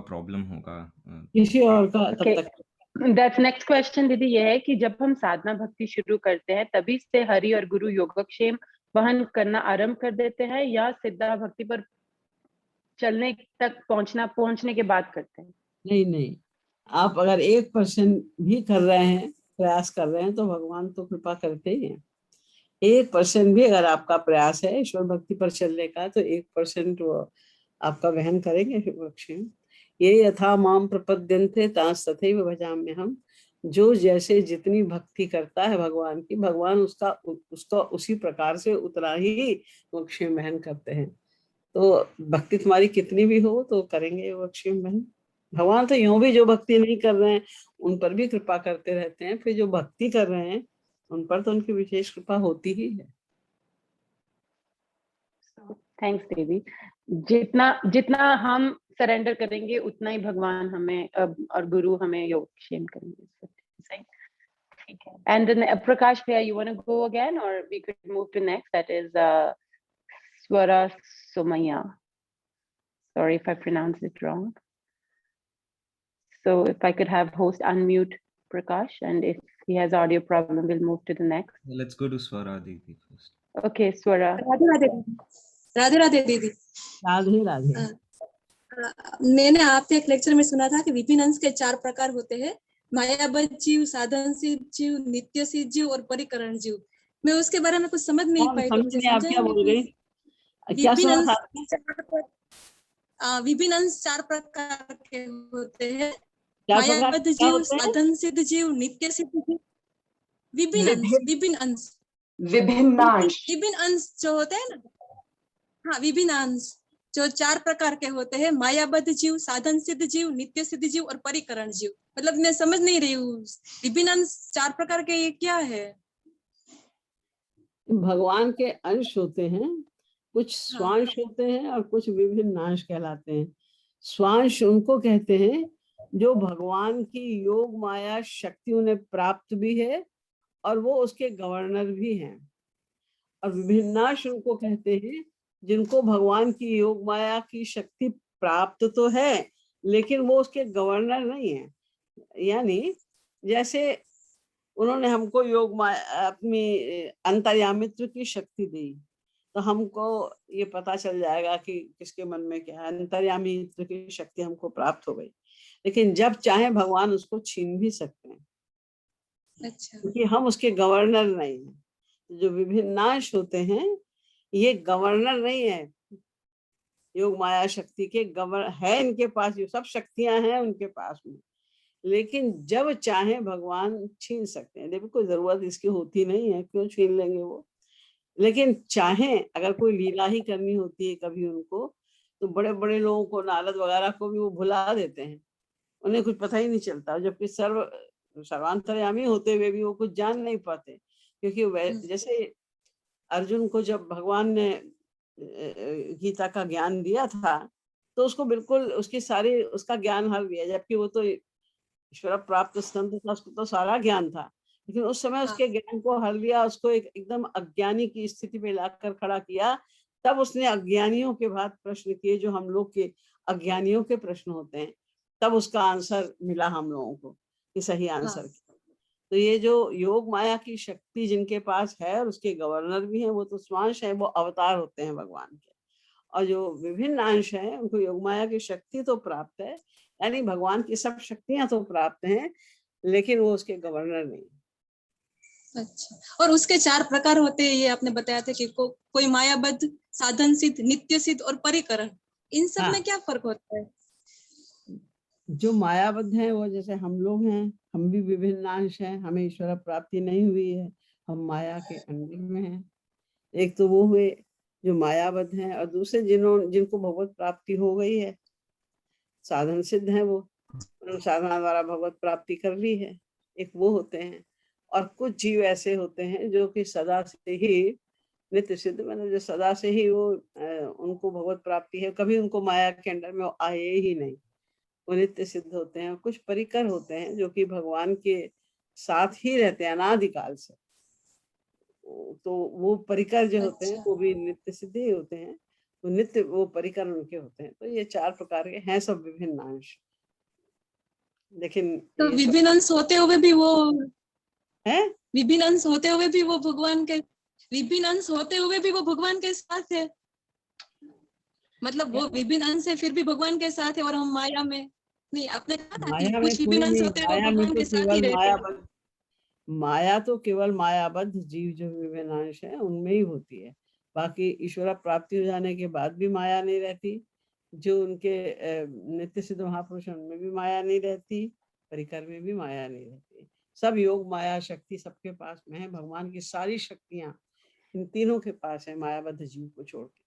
Problem होगा। किसी और का तब तक। दैट्स नेक्स्ट क्वेश्चन दीदी, ये है कि जब हम साधना भक्ति शुरू करते हैं तभी से हरि और गुरु योगक्षेम वहन करना आरंभ कर देते हैं, या सिद्धा भक्ति पर चलने तक पहुंचने के बाद करते हैं? नहीं नहीं, आप अगर 1% भी कर रहे हैं, प्रयास कर रहे हैं, तो भगवान तो कृपा करते ही हैं। 1% भी अगर आपका प्रयास है ईश्वर भक्ति पर चलने का, तो 1% वो आपका वहन करेंगे योगक्षेम। ये यथा माम प्रपद्यन्ते तांस तथैव भजाम्य हम। जो जैसे जितनी भक्ति करता है भगवान की, भगवान उसका उसी प्रकार से उतना ही योगक्षेम वहन करते हैं। तो भक्ति तुम्हारी कितनी भी हो तो करेंगे योगक्षेम वहन। भगवान तो यूं भी जो भक्ति नहीं कर रहे हैं उन पर भी कृपा करते रहते हैं, फिर जो भक्ति कर रहे हैं उन पर तो उनकी विशेष कृपा होती ही है। थैंक्स देवी। जितना हम सरेंडर करेंगे उतना ही भगवान हमें और गुरु हमें योगक्षेम करेंगे। ठीक है। And then Prakash भैया, you want to go again or we could move to next? That is Swara Somaya. Sorry if I pronounced it wrong. So if I could have host unmute Prakash, and if he has audio problem, we'll move to the next. Let's go to Swara Didi first. Okay, Swara. Radhe Radhe दीदी। राधे राधे। मैंने आपके एक lecture में सुना था कि विभिन्न अंश के 4 प्रकार होते हैं, मायाबद्ध जीव, साधन सिद्ध जीव, नित्य सिद्ध जीव और परिकरण जीव। मैं उसके बारे में कुछ समझ नहीं पाई। आप क्या बोल गई? क्या सुना था? विभिन्न अंश 4 प्रकार के होते हैं, मायाबद्ध जीव, साधन सिद्ध जीव, नित्य सिद्ध जीव। विभिन्न अंश जो होते हैं ना, हाँ, विभिन्न अंश जो 4 प्रकार के होते हैं, मायाबद्ध जीव, साधन सिद्ध जीव, नित्य सिद्ध जीव और परिकरण जीव। मतलब मैं समझ नहीं रही हूँ, विभिन्न अंश 4 प्रकार के ये क्या है? भगवान के अंश होते हैं, कुछ स्वांश होते हैं और कुछ विभिन्न अंश कहलाते हैं। स्वांश उनको कहते हैं जो भगवान की योग माया शक्ति उन्हें प्राप्त भी है और वो उसके गवर्नर भी हैं। और विभिन्नांश उनको कहते हैं जिनको भगवान की योग माया की शक्ति प्राप्त तो है लेकिन वो उसके गवर्नर नहीं है। यानी जैसे उन्होंने हमको योग माया अपनी अंतर्यामित्व की शक्ति दी, तो हमको ये पता चल जाएगा कि किसके मन में क्या है। अंतर्यामित्व की शक्ति हमको प्राप्त हो गई, लेकिन जब चाहे भगवान उसको छीन भी सकते हैं। अच्छा। क्योंकि हम उसके गवर्नर नहीं हैं। जो विभिन्नांश होते हैं ये गवर्नर नहीं है, योग माया शक्ति के गवर्नर है इनके पास, ये सब शक्तियां हैं उनके पास में, लेकिन जब चाहे भगवान छीन सकते हैं। देखो कोई जरूरत इसकी होती नहीं है, क्यों छीन लेंगे वो। लेकिन चाहे अगर कोई लीला ही करनी होती है कभी उनको, तो बड़े बड़े लोगों को, नारद वगैरह को भी वो भुला देते हैं, उन्हें कुछ पता ही नहीं चलता। जबकि सर्वांतर्यामी होते हुए भी वो कुछ जान नहीं पाते। क्योंकि जैसे अर्जुन को जब भगवान ने गीता का ज्ञान दिया था तो उसको बिल्कुल उसका ज्ञान हर दिया, जबकि वो तो ईश्वर प्राप्त संत था, उसको तो सारा ज्ञान था, लेकिन उस समय उसके ज्ञान को हर लिया, उसको एकदम अज्ञानी की स्थिति में लाकर खड़ा किया। तब उसने अज्ञानियों के बाद प्रश्न किए जो हम लोग के अज्ञानियों के प्रश्न होते हैं, तब उसका आंसर मिला हम लोगों को कि सही आंसर। तो ये जो योग माया की शक्ति जिनके पास है और उसके गवर्नर भी हैं, वो तो स्वांश है, वो अवतार होते हैं भगवान के। और जो विभिन्न अंश हैं उनको योग माया की शक्ति तो प्राप्त है, यानी भगवान की सब शक्तियां तो प्राप्त हैं, लेकिन वो उसके गवर्नर नहीं। अच्छा, और उसके 4 प्रकार होते हैं, ये आपने बताया था कि कोई मायाबद्ध, साधन सिद्ध, नित्य सिद्ध और परिकरण। इन सब में क्या फर्क होता है? जो मायाबद्ध है वो जैसे हम लोग हैं, हम भी विभिन्न अंश हैं, हमें ईश्वर प्राप्ति नहीं हुई है, हम माया के अंडर में हैं। एक तो वो हुए जो मायाबद्ध हैं, और दूसरे जिनको भगवत प्राप्ति हो गई है, साधन सिद्ध है, वो साधना द्वारा भगवत प्राप्ति कर ली है, एक वो होते हैं। और कुछ जीव ऐसे होते हैं जो कि सदा से ही नित्य सिद्ध, मतलब जो सदा से ही वो उनको भगवत प्राप्ति है, कभी उनको माया के अंडर में आए ही नहीं, वो नित्य सिद्ध होते हैं। कुछ परिकर होते हैं जो कि भगवान के साथ ही रहते हैं अनादिकाल से, तो वो परिकर जो होते हैं वो भी नित्य सिद्ध ही होते हैं। तो नित्य वो परिकर उनके होते हैं। तो ये 4 प्रकार के हैं सब विभिन्न अंश। लेकिन तो ये सब विभिन्न अंश होते हुए भी वो है विभिन्न अंश होते हुए भी वो भगवान के विभिन्न अंश होते हुए भी वो भगवान के साथ है। मतलब वो विभिन्न अंश है फिर भी भगवान के साथ है और हम माया में नहीं। आपने कहा था कि माया में कुछ कोई विभिन्न अंश नहीं, होते हैं वो माया में भगवान तो के साथ ही केवल रहते हैं। माया तो केवल मायाबद्ध जीव जो विभिन्न अंश है उनमें ही होती है। बाकी ईश्वर प्राप्ति हो जाने के बाद भी माया नहीं रहती। जो उनके नित्य सिद्ध महापुरुष हैं, उनमें भी माया नहीं रहती, परिकर में भी माया नहीं रहती। सब योग माया शक्ति सबके पास में है। भगवान की सारी शक्तियां इन तीनों के पास है, मायाबद्ध जीव को छोड़ के।